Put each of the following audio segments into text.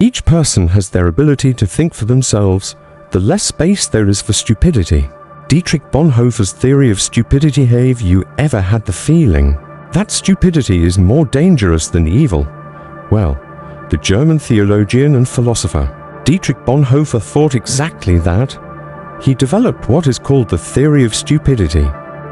Each person has their ability to think for themselves, the less space there is for stupidity. Dietrich Bonhoeffer's theory of stupidity. Have you ever had the feeling that stupidity is more dangerous than evil? Well, the German theologian and philosopher Dietrich Bonhoeffer thought exactly that. He developed what is called the theory of stupidity,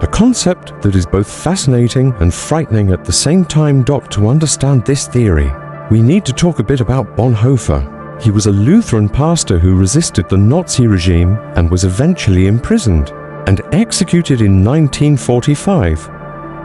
a concept that is both fascinating and frightening at the same time. To understand this theory, we need to talk a bit about Bonhoeffer. He was a Lutheran pastor who resisted the Nazi regime and was eventually imprisoned and executed in 1945.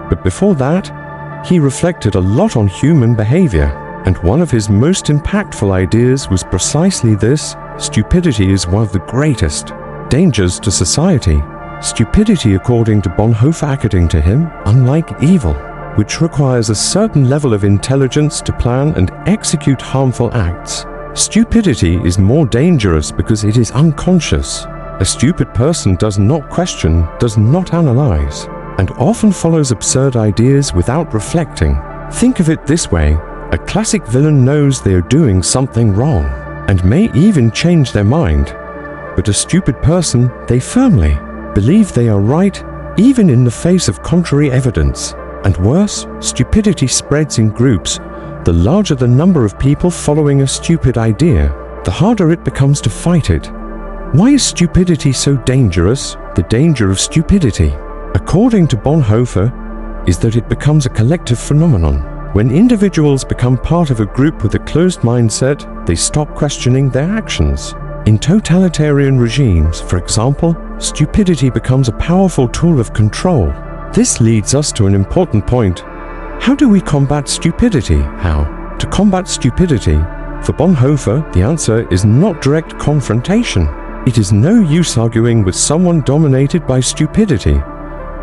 But before that, he reflected a lot on human behavior, and one of his most impactful ideas was precisely this: stupidity is one of the greatest dangers to society. Stupidity, according to Bonhoeffer, according to him, unlike evil, which requires a certain level of intelligence to plan and execute harmful acts. Stupidity is more dangerous because it is unconscious. A stupid person does not question, does not analyze, and often follows absurd ideas without reflecting. Think of it this way: a classic villain knows they are doing something wrong, and may even change their mind. But a stupid person, they firmly believe they are right, even in the face of contrary evidence. And worse, stupidity spreads in groups. The larger the number of people following a stupid idea, the harder it becomes to fight it. Why is stupidity so dangerous? The danger of stupidity, according to Bonhoeffer, is that it becomes a collective phenomenon. When individuals become part of a group with a closed mindset, they stop questioning their actions. In totalitarian regimes, for example, stupidity becomes a powerful tool of control. This leads us to an important point. How do we combat stupidity? How? To combat stupidity, for Bonhoeffer, the answer is not direct confrontation. It is no use arguing with someone dominated by stupidity,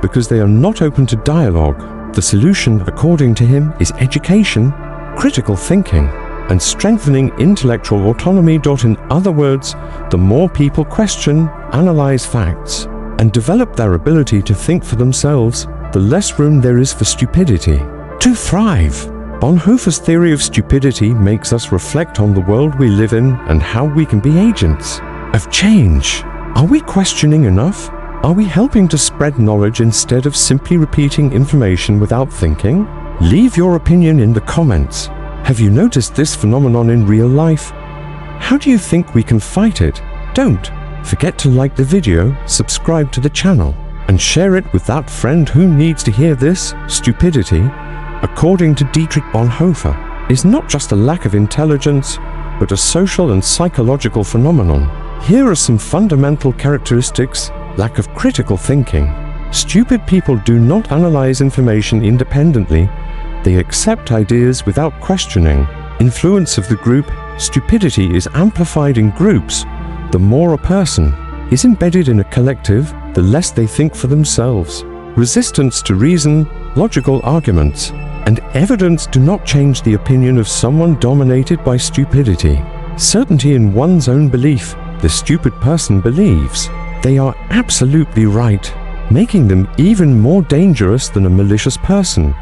because they are not open to dialogue. The solution, according to him, is education, critical thinking, and strengthening intellectual autonomy. In other words, the more people question, analyze facts, and develop their ability to think for themselves, the less room there is for stupidity to thrive. Bonhoeffer's theory of stupidity makes us reflect on the world we live in and how we can be agents of change. Are we questioning enough? Are we helping to spread knowledge instead of simply repeating information without thinking? Leave your opinion in the comments. Have you noticed this phenomenon in real life? How do you think we can fight it? Don't forget to like the video, subscribe to the channel, and share it with that friend who needs to hear this. Stupidity, according to Dietrich Bonhoeffer, is not just a lack of intelligence, but a social and psychological phenomenon. Here are some fundamental characteristics: lack of critical thinking. Stupid people do not analyze information independently. They accept ideas without questioning. Influence of the group. Stupidity is amplified in groups. The more a person is embedded in a collective, the less they think for themselves. Resistance to reason, logical arguments, and evidence do not change the opinion of someone dominated by stupidity. Certainty in one's own belief. The stupid person believes they are absolutely right, making them even more dangerous than a malicious person.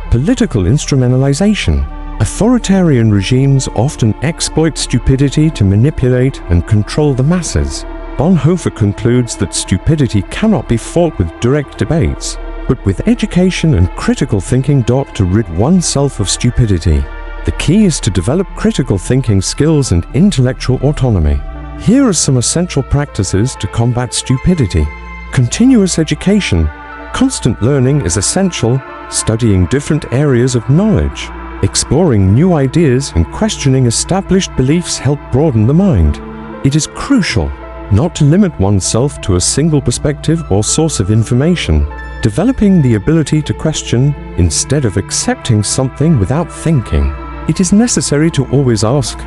Political instrumentalization. Authoritarian regimes often exploit stupidity to manipulate and control the masses. Bonhoeffer concludes that stupidity cannot be fought with direct debates, but with education and critical thinking. To rid oneself of stupidity, the key is to develop critical thinking skills and intellectual autonomy. Here are some essential practices to combat stupidity. Continuous education. Constant learning is essential. Studying different areas of knowledge, exploring new ideas, and questioning established beliefs help broaden the mind. It is crucial not to limit oneself to a single perspective or source of information. Developing the ability to question instead of accepting something without thinking. It is necessary to always ask,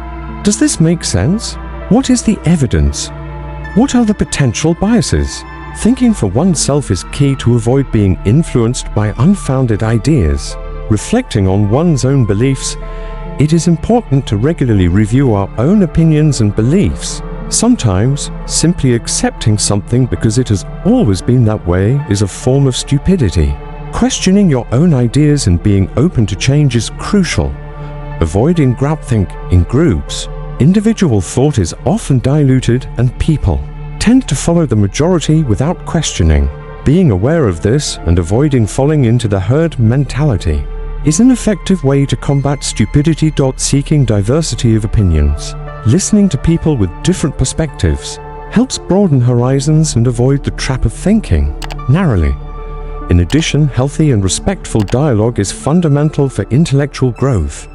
does this make sense? What is the evidence? What are the potential biases? Thinking for oneself is key to avoid being influenced by unfounded ideas. Reflecting on one's own beliefs. It is important to regularly review our own opinions and beliefs. Sometimes, simply accepting something because it has always been that way is a form of stupidity. Questioning your own ideas and being open to change is crucial. Avoiding groupthink in groups. Individual thought is often diluted and people tend to follow the majority without questioning. Being aware of this and avoiding falling into the herd mentality is an effective way to combat stupidity. Seeking diversity of opinions. Listening to people with different perspectives helps broaden horizons and avoid the trap of thinking narrowly. In addition, healthy and respectful dialogue is fundamental for intellectual growth.